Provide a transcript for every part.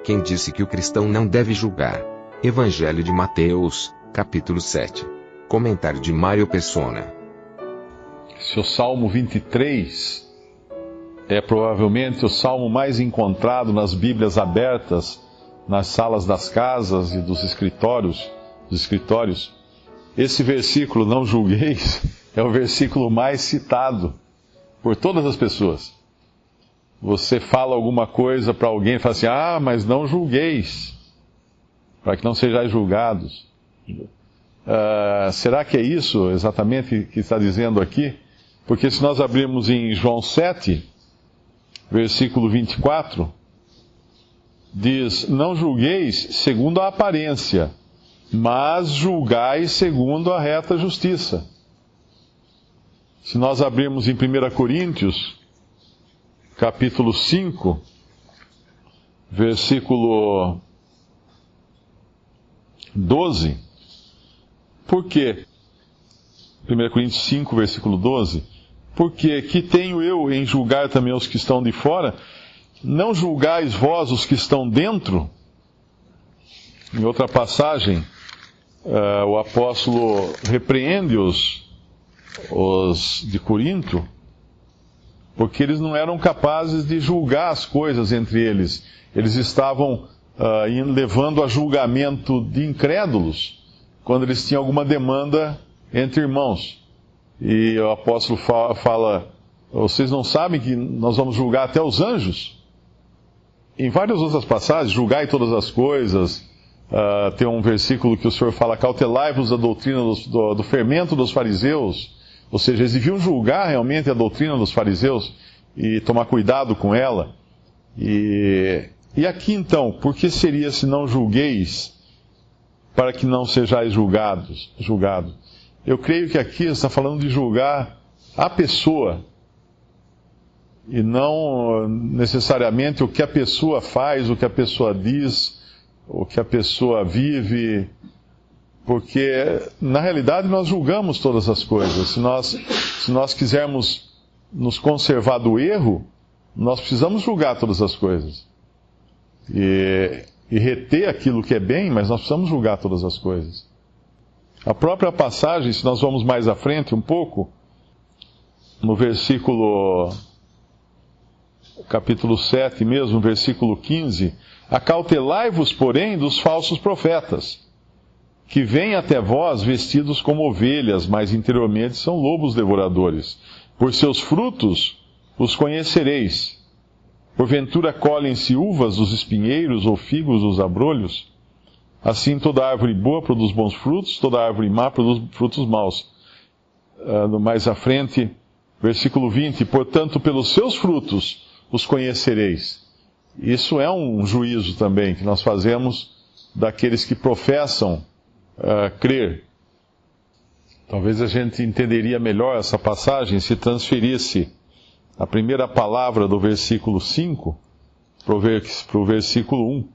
Quem disse que o cristão não deve julgar? Evangelho de Mateus, capítulo 7. Comentário de Mário Persona. Se o Salmo 23 é provavelmente o salmo mais encontrado nas Bíblias abertas, nas salas das casas e dos escritórios, esse versículo, não julgueis, é o versículo mais citado por todas as pessoas. Você fala alguma coisa para alguém e fala assim, mas não julgueis, para que não sejais julgados. Será que é isso exatamente que está dizendo aqui? Porque se nós abrirmos em João 7, versículo 24, diz, não julgueis segundo a aparência, mas julgai segundo a reta justiça. Se nós abrirmos em 1 Coríntios, capítulo 5, versículo 12, por quê? 1 Coríntios 5, versículo 12, porque que tenho eu em julgar também os que estão de fora? Não julgais vós os que estão dentro? Em outra passagem, o apóstolo repreende os de Corinto, porque eles não eram capazes de julgar as coisas entre eles. Eles estavam levando a julgamento de incrédulos, quando eles tinham alguma demanda entre irmãos. E o apóstolo fala, vocês não sabem que nós vamos julgar até os anjos? Em várias outras passagens, julgai todas as coisas. Tem um versículo que o Senhor fala, cautelai-vos da doutrina do fermento dos fariseus. Ou seja, eles deviam julgar realmente a doutrina dos fariseus e tomar cuidado com ela. E aqui então, por que seria se não julgueis, para que não sejais julgados? Eu creio que aqui está falando de julgar a pessoa, e não necessariamente o que a pessoa faz, o que a pessoa diz, o que a pessoa vive, porque na realidade nós julgamos todas as coisas. Se nós quisermos nos conservar do erro, nós precisamos julgar todas as coisas. E reter aquilo que é bem, mas nós precisamos julgar todas as coisas. A própria passagem, se nós vamos mais à frente um pouco, no capítulo 7 mesmo, versículo 15, acautelai-vos, porém, dos falsos profetas, que vêm até vós vestidos como ovelhas, mas interiormente são lobos devoradores. Por seus frutos os conhecereis. Porventura colhem-se uvas dos espinheiros ou figos dos abrolhos? Assim toda árvore boa produz bons frutos, toda árvore má produz frutos maus. Mais à frente, versículo 20, portanto pelos seus frutos os conhecereis. Isso é um juízo também que nós fazemos daqueles que professam crer. Talvez a gente entenderia melhor essa passagem se transferisse a primeira palavra do versículo 5 para o versículo 1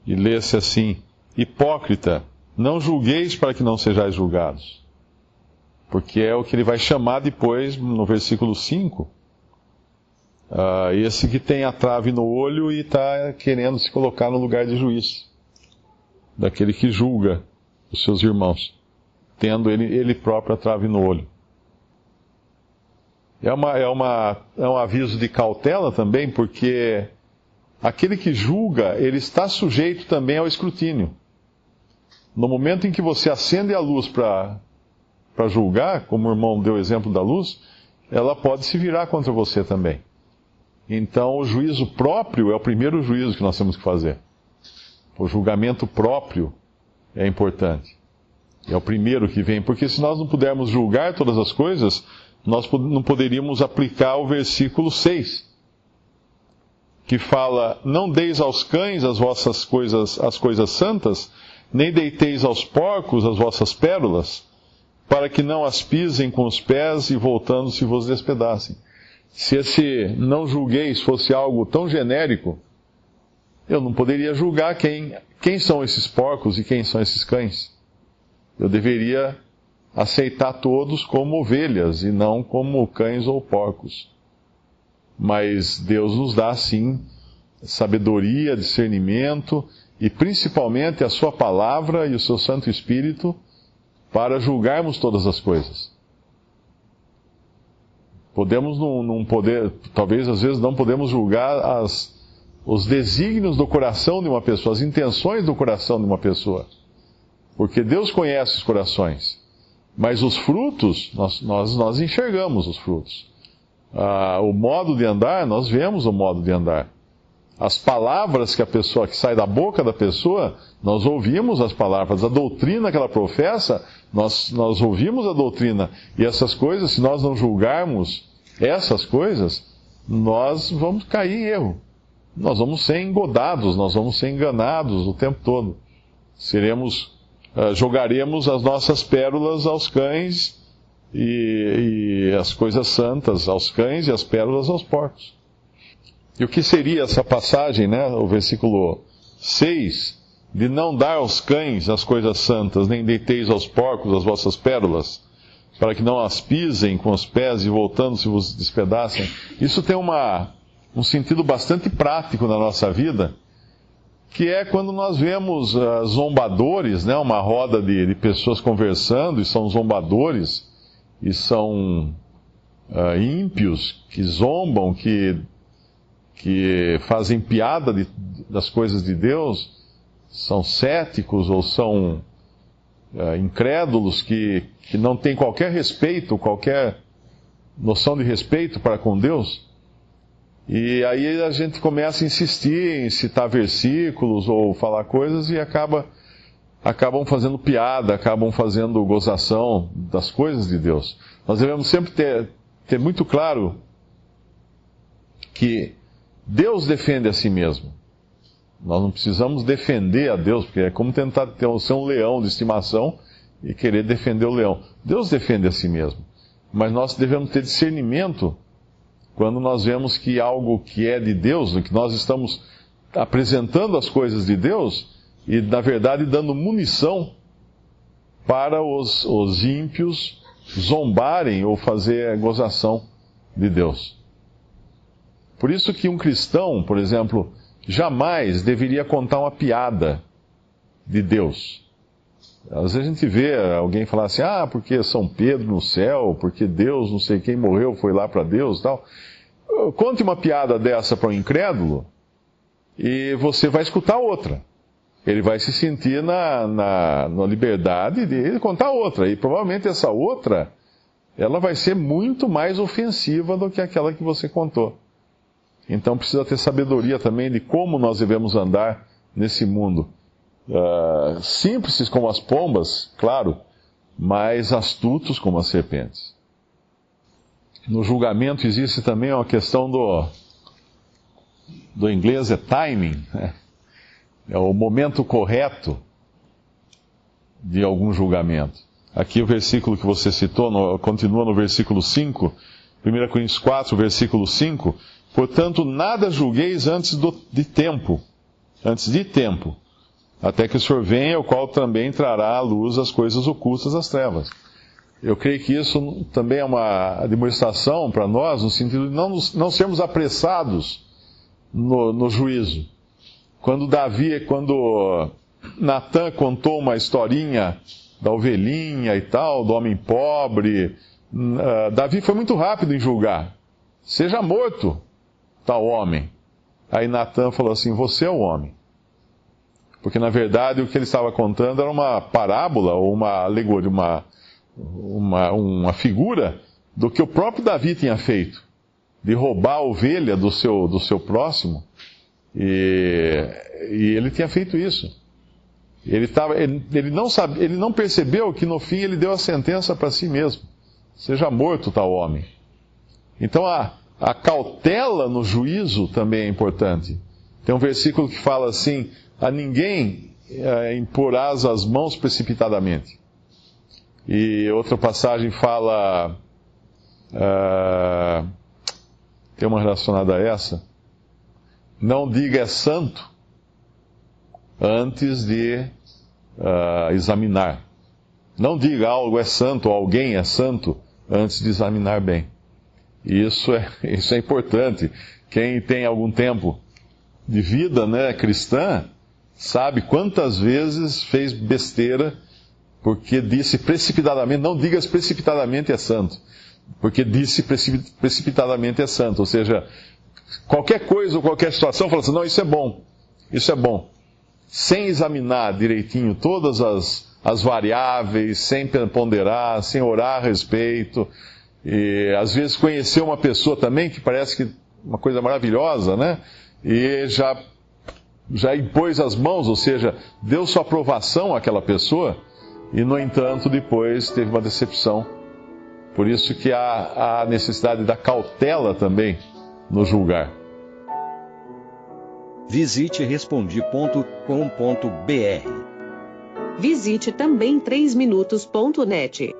e lesse assim, hipócrita, não julgueis para que não sejais julgados. Porque é o que ele vai chamar depois no versículo 5, esse que tem a trave no olho e está querendo se colocar no lugar de juiz, daquele que julga os seus irmãos, tendo ele próprio a trave no olho. É um aviso de cautela também, porque aquele que julga, ele está sujeito também ao escrutínio. No momento em que você acende a luz para julgar, como o irmão deu o exemplo da luz, ela pode se virar contra você também. Então, o juízo próprio é o primeiro juízo que nós temos que fazer. O julgamento próprio é importante. É o primeiro que vem, porque se nós não pudermos julgar todas as coisas, nós não poderíamos aplicar o versículo 6, que fala, não deis aos cães as coisas santas, nem deiteis aos porcos as vossas pérolas, para que não as pisem com os pés e voltando-se vos despedacem. Se esse não julgueis fosse algo tão genérico, eu não poderia julgar quem são esses porcos e quem são esses cães. Eu deveria aceitar todos como ovelhas e não como cães ou porcos. Mas Deus nos dá, sim, sabedoria, discernimento e principalmente a sua palavra e o seu Santo Espírito para julgarmos todas as coisas. Podemos não poder, talvez às vezes não podemos julgar os desígnios do coração de uma pessoa, as intenções do coração de uma pessoa. Porque Deus conhece os corações. Mas os frutos, nós enxergamos os frutos. O modo de andar, nós vemos o modo de andar. As palavras que sai da boca da pessoa, nós ouvimos as palavras. A doutrina que ela professa, nós ouvimos a doutrina. E essas coisas, se nós não julgarmos essas coisas, nós vamos cair em erro. Nós vamos ser engodados, nós vamos ser enganados o tempo todo. Jogaremos as nossas pérolas aos cães e as coisas santas aos cães e as pérolas aos porcos. E o que seria essa passagem, né? O versículo 6, de não dar aos cães as coisas santas, nem deiteis aos porcos as vossas pérolas, para que não as pisem com os pés e voltando-se vos despedacem. Isso tem um sentido bastante prático na nossa vida, que é quando nós vemos zombadores, né? Uma roda de pessoas conversando, e são zombadores, e são ímpios, que zombam, que fazem piada das coisas de Deus, são céticos ou são incrédulos, que não têm qualquer respeito, qualquer noção de respeito para com Deus. E aí a gente começa a insistir em citar versículos ou falar coisas e acabam fazendo piada, acabam fazendo gozação das coisas de Deus. Nós devemos sempre ter muito claro que Deus defende a si mesmo. Nós não precisamos defender a Deus, porque é como tentar ser um leão de estimação e querer defender o leão. Deus defende a si mesmo. Mas nós devemos ter discernimento quando nós vemos que algo que é de Deus, que nós estamos apresentando as coisas de Deus e, na verdade, dando munição para os ímpios zombarem ou fazer gozação de Deus. Por isso que um cristão, por exemplo, jamais deveria contar uma piada de Deus. Às vezes a gente vê alguém falar assim, porque São Pedro no céu, porque Deus, não sei quem morreu, foi lá para Deus e tal. Conte uma piada dessa para um incrédulo e você vai escutar outra. Ele vai se sentir na liberdade de contar outra. E provavelmente essa outra, ela vai ser muito mais ofensiva do que aquela que você contou. Então precisa ter sabedoria também de como nós devemos andar nesse mundo. Simples como as pombas, claro, mas astutos como as serpentes. No julgamento existe também uma questão do inglês timing, né? É o momento correto de algum julgamento. Aqui o versículo que você citou continua no versículo 5, 1 Coríntios 4, versículo 5. Portanto, nada julgueis antes de tempo, até que o Senhor venha, o qual também trará à luz as coisas ocultas das trevas. Eu creio que isso também é uma demonstração para nós, no sentido de não sermos apressados no juízo. Quando Natã contou uma historinha da ovelhinha e tal, do homem pobre, Davi foi muito rápido em julgar. Seja morto tal homem. Aí Natã falou assim, você é o homem. Porque na verdade o que ele estava contando era uma parábola, ou uma alegoria, uma figura do que o próprio Davi tinha feito. De roubar a ovelha do seu próximo. E ele tinha feito isso. Ele não percebeu que no fim ele deu a sentença para si mesmo. Seja morto tal homem. Então a cautela no juízo também é importante. Tem um versículo que fala assim, a ninguém imporás as mãos precipitadamente. E outra passagem fala, tem uma relacionada a essa, não diga é santo antes de examinar. Não diga algo é santo ou alguém é santo antes de examinar bem. Isso é importante. Quem tem algum tempo de vida, né, cristã, sabe quantas vezes fez besteira porque disse precipitadamente, não digas precipitadamente é santo, porque disse precipitadamente é santo, ou seja, qualquer coisa ou qualquer situação, fala assim, não, isso é bom, sem examinar direitinho todas as variáveis, sem ponderar, sem orar a respeito, e às vezes conhecer uma pessoa também que parece que uma coisa maravilhosa, né? E já impôs as mãos, ou seja, deu sua aprovação àquela pessoa, e no entanto depois teve uma decepção. Por isso que há a necessidade da cautela também no julgar. Visite respondi.com.br. Visite também 3minutos.net.